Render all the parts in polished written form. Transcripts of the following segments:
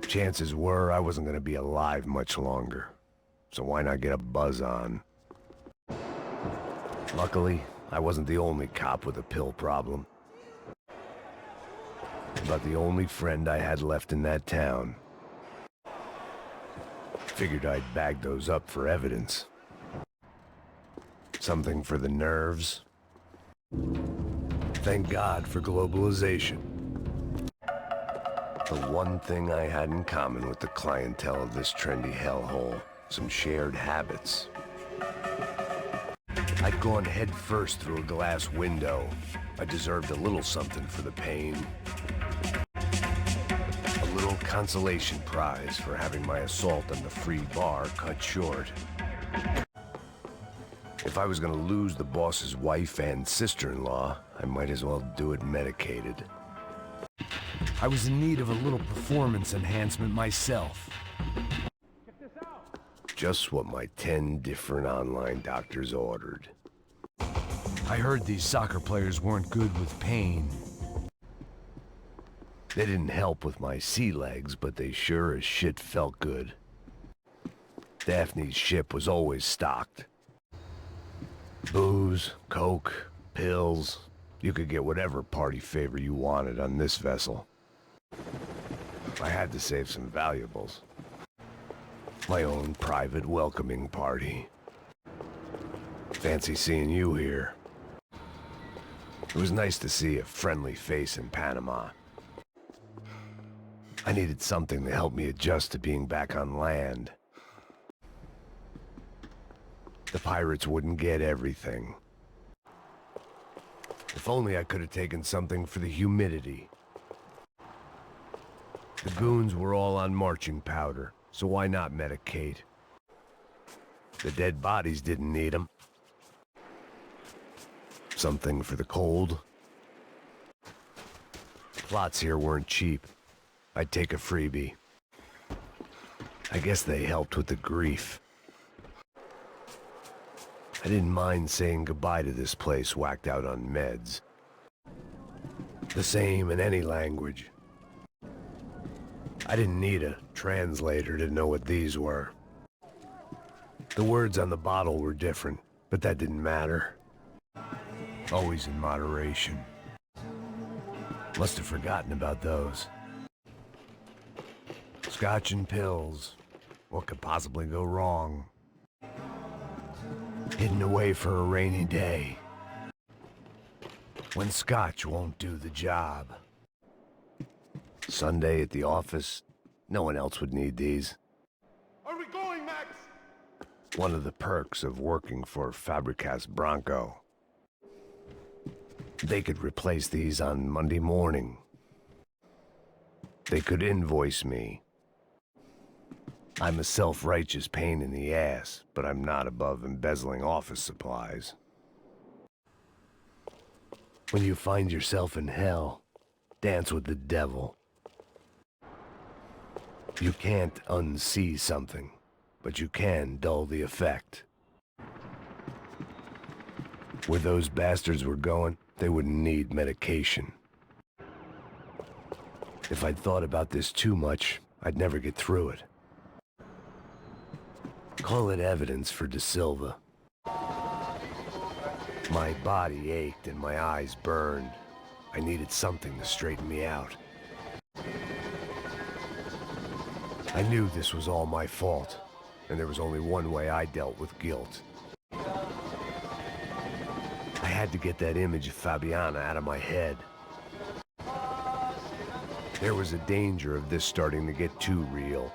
Chances were I wasn't gonna be alive much longer, so why not get a buzz on? Luckily, I wasn't the only cop with a pill problem. About the only friend I had left in that town. Figured I'd bag those up for evidence. Something for the nerves. Thank God for globalization. The one thing I had in common with the clientele of this trendy hellhole, some shared habits. I'd gone head first through a glass window. I deserved a little something for the pain. A little consolation prize for having my assault on the free bar cut short. If I was gonna lose the boss's wife and sister-in-law, I might as well do it medicated. I was in need of a little performance enhancement myself. Just what my 10 different online doctors ordered. I heard these soccer players weren't good with pain. They didn't help with my sea legs, but they sure as shit felt good. Daphne's ship was always stocked. Booze, coke, pills. You could get whatever party favor you wanted on this vessel. I had to save some valuables. My own private welcoming party. Fancy seeing you here. It was nice to see a friendly face in Panama. I needed something to help me adjust to being back on land. The pirates wouldn't get everything. If only I could have taken something for the humidity. The goons were all on marching powder, so why not medicate? The dead bodies didn't need them. Something for the cold. Plots here weren't cheap. I'd take a freebie. I guess they helped with the grief. I didn't mind saying goodbye to this place whacked out on meds. The same in any language. I didn't need a translator to know what these were. The words on the bottle were different, but that didn't matter. Always in moderation. Must have forgotten about those. Scotch and pills. What could possibly go wrong? Hidden away for a rainy day. When scotch won't do the job. Sunday at the office, no one else would need these. Are we going, Max? One of the perks of working for Fabricas Bronco. They could replace these on Monday morning. They could invoice me. I'm a self-righteous pain in the ass, but I'm not above embezzling office supplies. When you find yourself in hell, dance with the devil. You can't unsee something, but you can dull the effect. Where those bastards were going, they wouldn't need medication. If I'd thought about this too much, I'd never get through it. Call it evidence for De Silva. My body ached and my eyes burned. I needed something to straighten me out. I knew this was all my fault, and there was only one way I dealt with guilt. I had to get that image of Fabiana out of my head. There was a danger of this starting to get too real.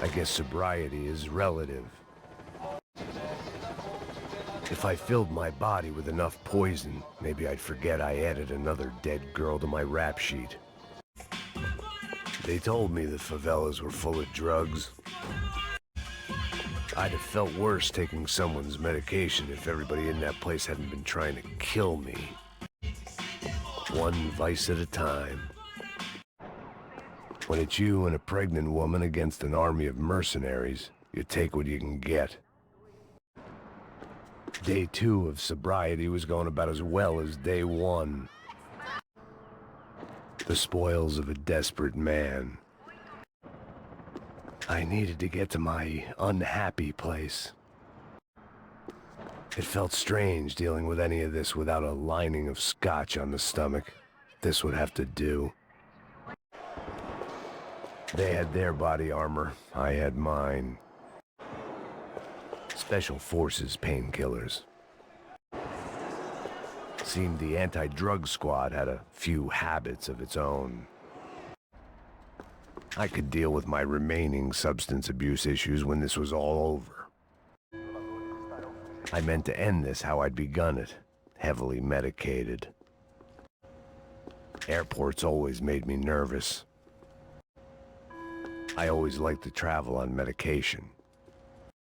I guess sobriety is relative. If I filled my body with enough poison, maybe I'd forget I added another dead girl to my rap sheet. They told me the favelas were full of drugs. I'd have felt worse taking someone's medication if everybody in that place hadn't been trying to kill me. One vice at a time. When it's you and a pregnant woman against an army of mercenaries, you take what you can get. Day 2 of sobriety was going about as well as day 1. The spoils of a desperate man. I needed to get to my unhappy place. It felt strange dealing with any of this without a lining of scotch on the stomach. This would have to do. They had their body armor, I had mine. Special Forces painkillers. Seemed the anti-drug squad had a few habits of its own. I could deal with my remaining substance abuse issues when this was all over. I meant to end this how I'd begun it, heavily medicated. Airports always made me nervous. I always liked to travel on medication.